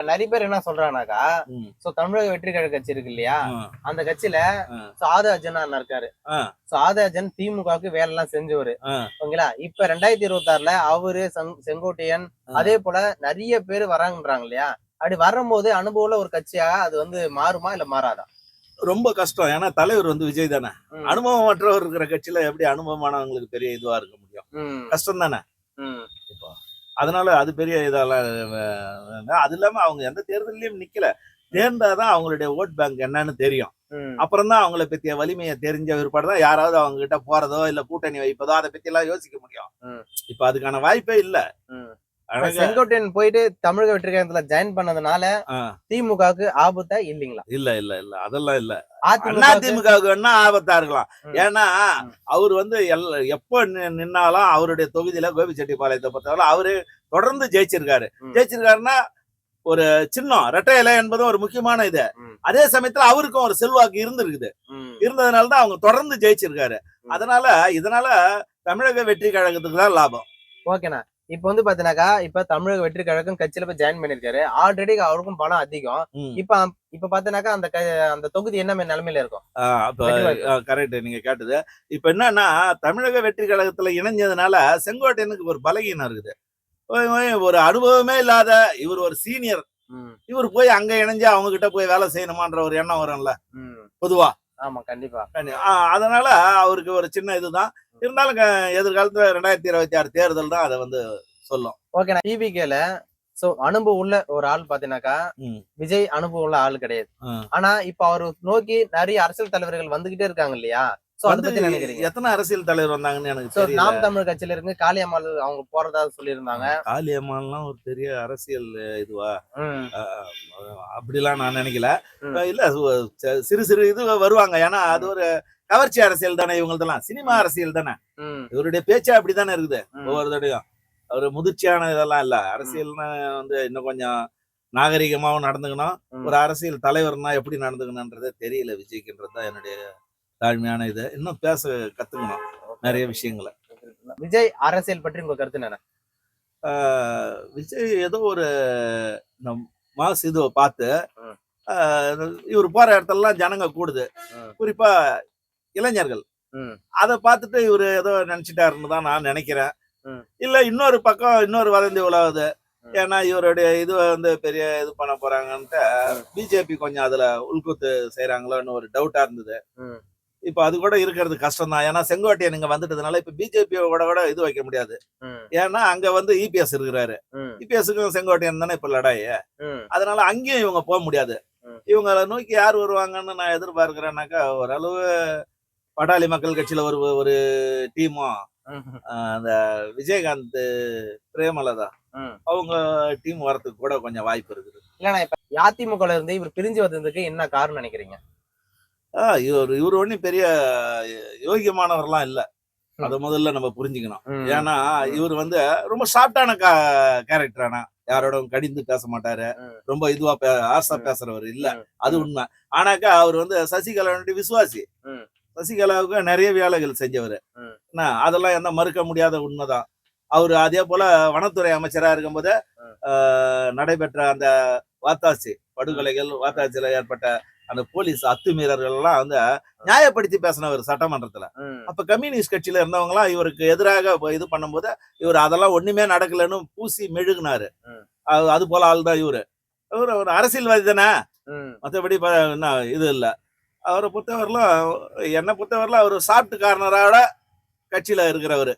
நிறைய பேர் என்ன சொல்றாங்கனாக்கா, ம். சோ தமிழக வெற்றி கழக கட்சி இருக்கு இல்லையா? ஆ. அந்த கட்சியில ஆ. ஆதவர்ஜுன் அண்ணன் இருக்காரு. ஆ. ஆதவர்ஜுன் திமுகவுக்கு வேலை எல்லாம் செஞ்சவரு. ஆ. ஓகேங்களா? இப்ப 2026ல அவரு செங்கோட்டையன் அதே போல நிறைய பேர் வராங்கன்றாங்க இல்லையா? அப்படி வரும்போது அனுபவம்ல ஒரு கட்சியா அது வந்து மாறுமா இல்ல மாறாதா? ரொம்ப கஷ்டம். ஏன்னா தலைவர் வந்து விஜய் தானே. ம். அனுபவமற்றவர் இருக்கிற கட்சியில எப்படி அனுபவமானவங்களுக்கு பெரிய இதுவா இருக்க முடியும்? ம். கஷ்டம் தானே. ம். இப்போ அதனால அது பெரிய இதெல்லாம் அது இல்லாம அவங்க எந்த தேர்தலையும் நிக்கல. தேர்ந்தாதான் அவங்களுடைய ஓட் பேங்க் என்னன்னு தெரியும். ம். அப்புறம் தான் அவங்கள பத்திய வலிமையை தெரிஞ்ச பிற்பாடு தான் யாராவது அவங்க கிட்ட போறதோ இல்ல கூட்டணி வைப்பதோ அதை பத்தி எல்லாம் யோசிக்க முடியும். ம். இப்ப அதுக்கான வாய்ப்பே இல்ல. ம். அழகா செங்கோட்டையன் போயிட்டு தமிழக வெற்றி கழகத்துல ஜாயின் பண்ணதுனால திமுகவுக்கு ஆபத்தா இல்லீங்களா? இல்ல இல்ல இல்ல அதெல்லாம் இல்ல. அதிமுகவுக்கு அதிமுகவுக்கு வேணா ஆபத்தா இருக்கலாம். ம். ஏன்னா அவர் வந்து எப்ப நின்னாலும் அவருடைய தொகுதியில கோபிச்செட்டிப்பாளையத்தை பொறுத்தவரை அவரு தொடர்ந்து ஜெயிச்சிருக்காரு. ம். ஜெயிச்சிருக்காருன்னா ஒரு சின்னம் இரட்டை இலை என்பதும் ஒரு முக்கியமான இது. ம். அதே சமயத்துல அவருக்கும் ஒரு செல்வாக்கு இருந்திருக்குது. ம். இருந்ததுனாலதான் அவங்க தொடர்ந்து ஜெயிச்சிருக்காரு. ம். அதனால இதனால தமிழக வெற்றி கழகத்துக்கு தான் லாபம். ஓகேண்ணா. இப்ப வந்து பாத்தீங்கன்னாக்கா, இப்ப தமிழக வெற்றி கழகம் கட்சியில போய் ஜாயின் பண்ணிருக்காரு. ஆல்ரெடி அவருக்கும் பணம் அதிகம். ம். இப்ப பாத்தீங்கன்னாக்கா அந்த தொகுதி என்ன மாதிரி நிலைமையில இருக்கும்? அப்ப வெற்றி வாய்ப்பு. கரெக்ட் நீங்க கேட்டது. இப்ப என்னன்னா தமிழக வெற்றி கழகத்துல இணைஞ்சதுனால செங்கோட்டையனுக்கு ஒரு பலகீனம் இருக்குது. ஒரு அனுபவமே இல்லாத இவர் ஒரு சீனியர். ம். இவர் போய் அங்க இணைஞ்சு அவங்க கிட்ட போய் வேலை செய்யணுமான்ற ஒரு எண்ணம் வரும்ல ம். பொதுவா. ஆமா, கண்டிப்பா. அதனால அவருக்கு ஒரு சின்ன இதுதான். இருந்தாலும் எதிர்காலத்துல 2026 தேர்தல் தான் அதை வந்து சொல்லும். ஓகேண்ணா. டிவிகேல சோ அனுபவம் உள்ள ஒரு ஆள் பாத்தீங்கன்னாக்கா, விஜய் அனுபவம் உள்ள ஆள் கிடையாது. ஆனா இப்ப அவரு நோக்கி நிறைய அரசியல் தலைவர்கள் வந்துகிட்டே இருக்காங்க இல்லையா? சோ அதை பத்தி நினைக்கிறீங்க? எத்தனை அரசியல் தலைவர் வந்தாங்கன்னு எனக்கு சோ தெரியல. நாம் தமிழ் கட்சியில இருந்து காளியம்மாள் அவங்க போறதா சொல்லியிருந்தாங்க. காளியம்மாள்லாம் ஒரு பெரிய அரசியல் இதுவா? ம். அப்படிலாம் நான் நினைக்கல. ம். இல்ல சிறு சிறு இது வருவாங்க. ஏன்னா அது ஒரு கவர்ச்சி அரசியல் தானே இவங்களதெல்லாம். சினிமா அரசியல் தானே. ம். இவருடைய பேச்சே அப்படித்தானே இருக்குது ம். ஒவ்வொரு தடையும். அவரு முதிர்ச்சியான இதெல்லாம் இல்ல. அரசியல்னா வந்து இன்னும் கொஞ்சம் நாகரிகமாவும் நடந்துக்கணும். ஒரு அரசியல் தலைவர்னா எப்படி நடந்துக்கணும்ன்றதே தெரியல விஜய்க்குன்றது தான் என்னுடைய தாழ்மையான இது. இன்னும் பேச கத்துக்கணும் நிறைய விஷயங்களை. விஜய் அரசியல் பற்றி உங்க கருத்து என்ன? விஜய் ஏதோ ஒரு மாஸ் இதுவை பார்த்து இவர் போற இடத்துலலாம் ஜனங்க கூடுது. குறிப்பா இளைஞர்கள். அதை பார்த்துட்டு இவரு ஏதோ நினைச்சிட்டாருன்னு தான் நான் நினைக்கிறேன். இல்ல இன்னொரு பக்கம் இன்னொரு வதந்தி உலகுது. ஏன்னா இவருடைய இது வந்து பெரிய இது பண்ண போறாங்கன்ட்டு பிஜேபி கொஞ்சம் அதுல உள்குத்து செய்யறாங்களோன்னு ஒரு டவுட்டா இருந்தது. இப்ப அது கூட இருக்கிறது கஷ்டம் தான். ஏன்னா செங்கோட்டையன் இங்க வந்துட்டதுனால இப்ப பிஜேபியோட கூட இது வைக்க முடியாது. ஏன்னா அங்க வந்து இபிஎஸ் இருக்கிறாரு. இபிஎஸ்க்கும் செங்கோட்டையன் தானே இப்ப லடாய். அதனால அங்கேயும் இவங்க போக முடியாது. இவங்களை நோக்கி யார் வருவாங்கன்னு நான் எதிர்பார்க்கிறேன்னாக்கா ஓரளவு படாளி மக்கள் கட்சியில ஒரு டீமும் அந்த விஜயகாந்த் பிரேமலதா அவங்க டீம் வரதுக்கு கூட கொஞ்சம் வாய்ப்பு இருக்குது. இல்லண்ணா, இப்ப அதிமுகல இருந்து இவர் பிரிஞ்சு வந்ததுக்கு என்ன காரணம் நினைக்கிறீங்க? இவர் ஒன்னும் பெரிய யோகியமானவர்லாம் இல்ல. அத முதல்ல நம்ம புரிஞ்சுக்கணும். ஏன்னா இவர் வந்து ரொம்ப ஷார்ட்டான கேரக்டரானா யாரோட கடிந்து பேச மாட்டாரு. ரொம்ப இதுவா ஆசா பேசுறவர் இல்ல. அது உண்மை. ஆனாக்கா அவர் வந்து சசிகலாவுடைய விசுவாசி. சசிகலாவுக்கு நிறைய வேலைகள் செஞ்சவர். அதெல்லாம் எந்த மறுக்க முடியாத உண்மைதான். அவரு அதே போல வனத்துறை அமைச்சரா இருக்கும்போது நடைபெற்ற அந்த வாத்தாச்சி படுகொலைகள், வாத்தாச்சியில ஏற்பட்ட அந்த போலீஸ் அத்துமீறல்கள் எல்லாம் வந்து நியாயப்படுத்தி பேசினவர் சட்டமன்றத்துல. அப்ப கம்யூனிஸ்ட் கட்சியில இருந்தவங்க எல்லாம் இவருக்கு எதிராக இது பண்ணும்போது இவர் அதெல்லாம் ஒண்ணுமே நடக்கலன்னு பூசி மெழுகுனாரு. அது போல ஆள் தான் இவரு. இவரு ஒரு அரசியல்வாதி தானே. மற்றபடி இது இல்ல. அவரை பொறுத்தவரையிலும் என்னை பொறுத்தவரையிலும் அவர் சாப்பிட்டு காரணரோட கட்சியில இருக்கிறவரு.